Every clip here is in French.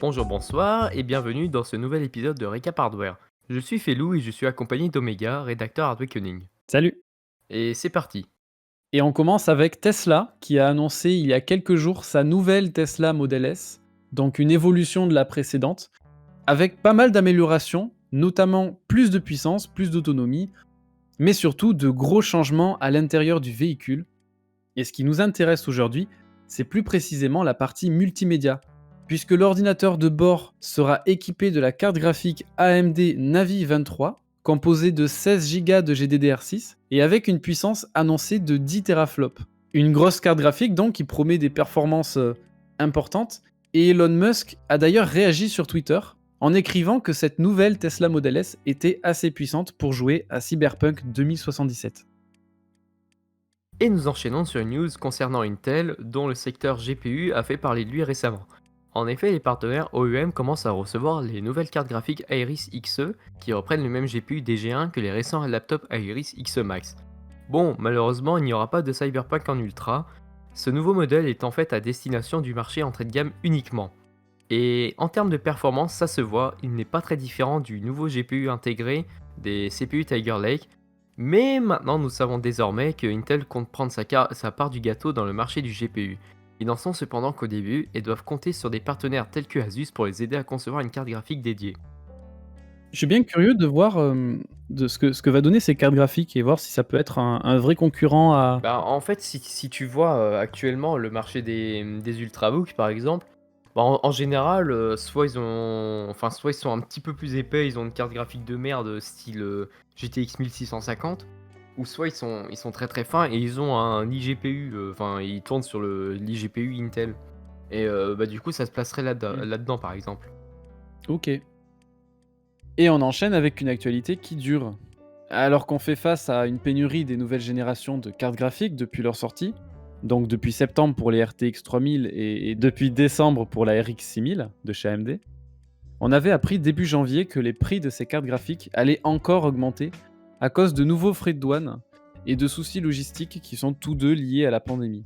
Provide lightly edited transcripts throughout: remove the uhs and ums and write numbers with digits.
Bonjour, bonsoir et bienvenue dans ce nouvel épisode de Recap Hardware. Je suis Felou et je suis accompagné d'Omega, rédacteur Hardware Tuning. Salut. Et c'est parti. Et on commence avec Tesla qui a annoncé il y a quelques jours sa nouvelle Tesla Model S, donc une évolution de la précédente, avec pas mal d'améliorations, notamment plus de puissance, plus d'autonomie, mais surtout de gros changements à l'intérieur du véhicule. Et ce qui nous intéresse aujourd'hui, c'est plus précisément la partie multimédia, puisque l'ordinateur de bord sera équipé de la carte graphique AMD Navi 23, composée de 16 Go de GDDR6 et avec une puissance annoncée de 10 teraflops. Une grosse carte graphique donc qui promet des performances importantes, et Elon Musk a d'ailleurs réagi sur Twitter en écrivant que cette nouvelle Tesla Model S était assez puissante pour jouer à Cyberpunk 2077. Et nous enchaînons sur une news concernant Intel, dont le secteur GPU a fait parler de lui récemment. En effet, les partenaires OEM commencent à recevoir les nouvelles cartes graphiques Iris Xe qui reprennent le même GPU DG1 que les récents laptops Iris Xe Max. Bon, malheureusement, il n'y aura pas de Cyberpunk en Ultra. Ce nouveau modèle est en fait à destination du marché entrée de gamme uniquement. Et en termes de performance, ça se voit, il n'est pas très différent du nouveau GPU intégré des CPU Tiger Lake, mais maintenant nous savons désormais que Intel compte prendre sa part du gâteau dans le marché du GPU. Ils n'en sont cependant qu'au début et doivent compter sur des partenaires tels que Asus pour les aider à concevoir une carte graphique dédiée. Je suis bien curieux de voir de ce que va donner ces cartes graphiques et voir si ça peut être un vrai concurrent à... Bah, en fait, si tu vois actuellement le marché des Ultrabooks par exemple, bah, en général, soit ils sont un petit peu plus épais, ils ont une carte graphique de merde style GTX 1650, ou soit ils sont très très fins et ils ont un iGPU, enfin ils tournent sur l'IGPU Intel. Et bah, du coup, ça se placerait Hmm. là-dedans par exemple. Ok. Et on enchaîne avec une actualité qui dure. Alors qu'on fait face à une pénurie des nouvelles générations de cartes graphiques depuis leur sortie, donc depuis septembre pour les RTX 3000 et depuis décembre pour la RX 6000 de chez AMD, on avait appris début janvier que les prix de ces cartes graphiques allaient encore augmenter à cause de nouveaux frais de douane et de soucis logistiques qui sont tous deux liés à la pandémie.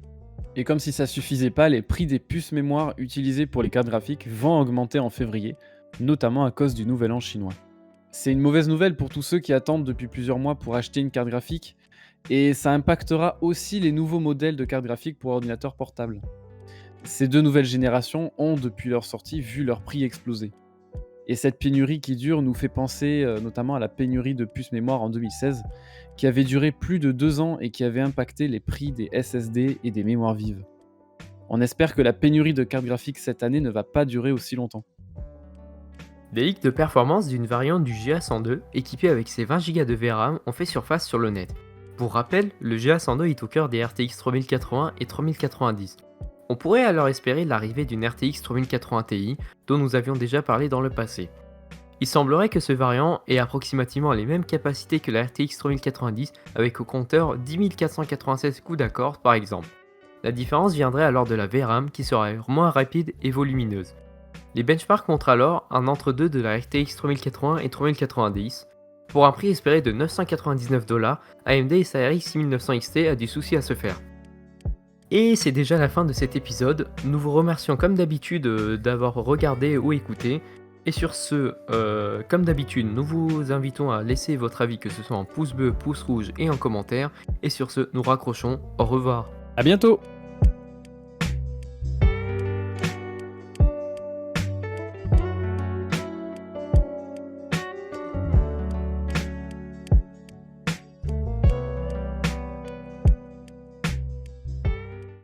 Et comme si ça suffisait pas, les prix des puces mémoire utilisées pour les cartes graphiques vont augmenter en février, notamment à cause du nouvel an chinois. C'est une mauvaise nouvelle pour tous ceux qui attendent depuis plusieurs mois pour acheter une carte graphique, et ça impactera aussi les nouveaux modèles de cartes graphiques pour ordinateurs portables. Ces deux nouvelles générations ont, depuis leur sortie, vu leur prix exploser. Et cette pénurie qui dure nous fait penser notamment à la pénurie de puces mémoire en 2016, qui avait duré plus de 2 ans et qui avait impacté les prix des SSD et des mémoires vives. On espère que la pénurie de cartes graphiques cette année ne va pas durer aussi longtemps. Des leaks de performance d'une variante du GA102 équipée avec ses 20 Go de VRAM ont fait surface sur le net. Pour rappel, le GA102 est au cœur des RTX 3080 et 3090. On pourrait alors espérer l'arrivée d'une RTX 3080 Ti dont nous avions déjà parlé dans le passé. Il semblerait que ce variant ait approximativement les mêmes capacités que la RTX 3090 avec au compteur 10 496 coups d'accord par exemple. La différence viendrait alors de la VRAM qui serait moins rapide et volumineuse. Les benchmarks montrent alors un entre-deux de la RTX 3080 et 3090. Pour un prix espéré de 999$, AMD et sa RX 6900 XT a du souci à se faire. Et c'est déjà la fin de cet épisode. Nous vous remercions comme d'habitude d'avoir regardé ou écouté. Et sur ce, comme d'habitude, nous vous invitons à laisser votre avis, que ce soit en pouce bleu, pouce rouge et en commentaire. Et sur ce, nous raccrochons. Au revoir. À bientôt!